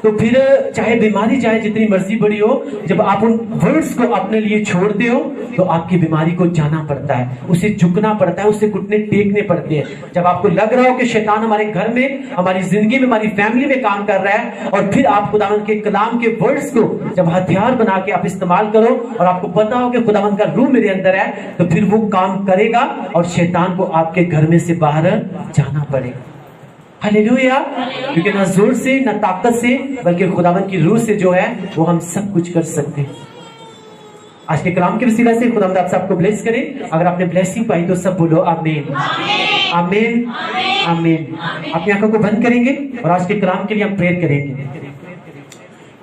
تو پھر چاہے بیماری چاہے جتنی مرضی بڑی ہو، جب آپ ان ورڈز کو اپنے لیے چھوڑتے ہو تو آپ کی بیماری کو جانا پڑتا ہے، اسے جھکنا پڑتا ہے، اسے گھٹنے ٹیکنے پڑتے ہیں۔ جب آپ کو لگ رہا ہو کہ شیطان ہمارے گھر میں، ہماری زندگی میں، ہماری فیملی میں کام کر رہا ہے، اور پھر آپ خداوند کے کلام کے ورڈز کو جب ہتھیار بنا کے آپ استعمال کرو اور آپ کو پتا ہو کہ خداوند کا روح میرے اندر ہے، تو پھر وہ کام کرے گا اور شیطان کو آپ کے گھر میں سے باہر جانا پڑے گا۔ ہلیلویا! کیونکہ نہ زور سے نہ طاقت سے بلکہ خداوند کی روح سے جو ہے وہ ہم سب کچھ کر سکتے ہیں۔ آج کے کلام کے وسیلہ سے خداوند آپ سب کو بلیس کرے۔ اگر آپ نے بلیسنگ پائی تو سب بولو آمین آمین آمین۔ اپنی آنکھوں کو بند کریں گے اور آج کے کلام کے لیے ہم پریئر کریں گے۔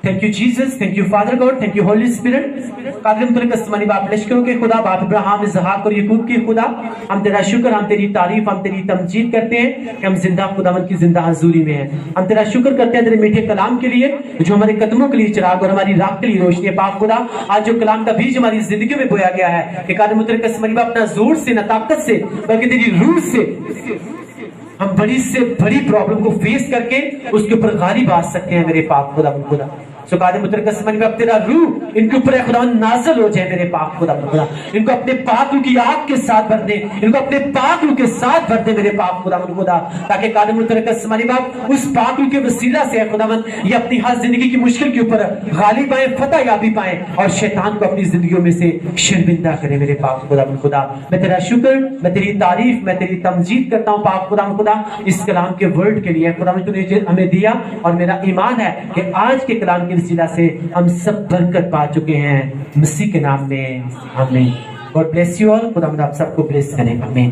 Thank you Jesus, thank you father God, thank you holy spirit. قادر مطلق آسمانی باپ، لشکروں کے خدا، باپ ابراہیم اسحاق اور یعقوب کی خدا، ہم تیرا شکر، ہم تیری تعریف، ہم تیری تمجید کرتے ہیں کہ ہم زندہ خداوند کی زندہ حضوری میں ہیں۔ ہم تیرا شکر کرتے ہیں تیرے میٹھے کلام کے لیے جو ہمارے قدموں کے لیے چراغ اور ہماری راہ کے لیے روشنی ہے۔ پاک خدا، آج جو کلام کا بیج ہماری زندگی میں بویا گیا ہے کہ قادر مطلق آسمانی باپ نہ زور سے نہ طاقت سے بلکہ تیری روح سے ہم بڑی سے بڑی پرابلم کو فیس کر کے اس کے اوپر غالب آ سکتے ہیں۔ میرے پاک خدا خدا سو قادر مطلق آسمانی باپ تیرا روح ان کے اوپر خدا نازل ہو جائے۔ میرے پاک خدا خدا ان کو اپنے پاک روح کی آگ کے ساتھ بھر دے، ان کو اپنے پاک روح کے ساتھ بھر دے میرے پاک خدا خدا، تاکہ قادر مطلق آسمانی باپ اس پاک روح کے وسیلہ سے خداوند یہ اپنی ہر زندگی کی مشکل کے اوپر غالب آئے، فتح یابی پائیں اور شیطان کو اپنی زندگیوں میں سے شرمندہ کرے۔ میرے پاک خدا خدا میں تیرا شکر، میں تیری تعریف، میں تیری تمجید کرتا ہوں پاک خدا خدا اس کلام کے ورڈ کے لیے۔ خداوند تو نے ہمیں دیا اور میرا ایمان ہے کہ آج کے کلام کے وسیلہ سے ہم سب برکت پا چکے ہیں مسیح کے نام میں، آمین۔ God bless you all. خداوند آپ سب کو بلیس کرے، آمین۔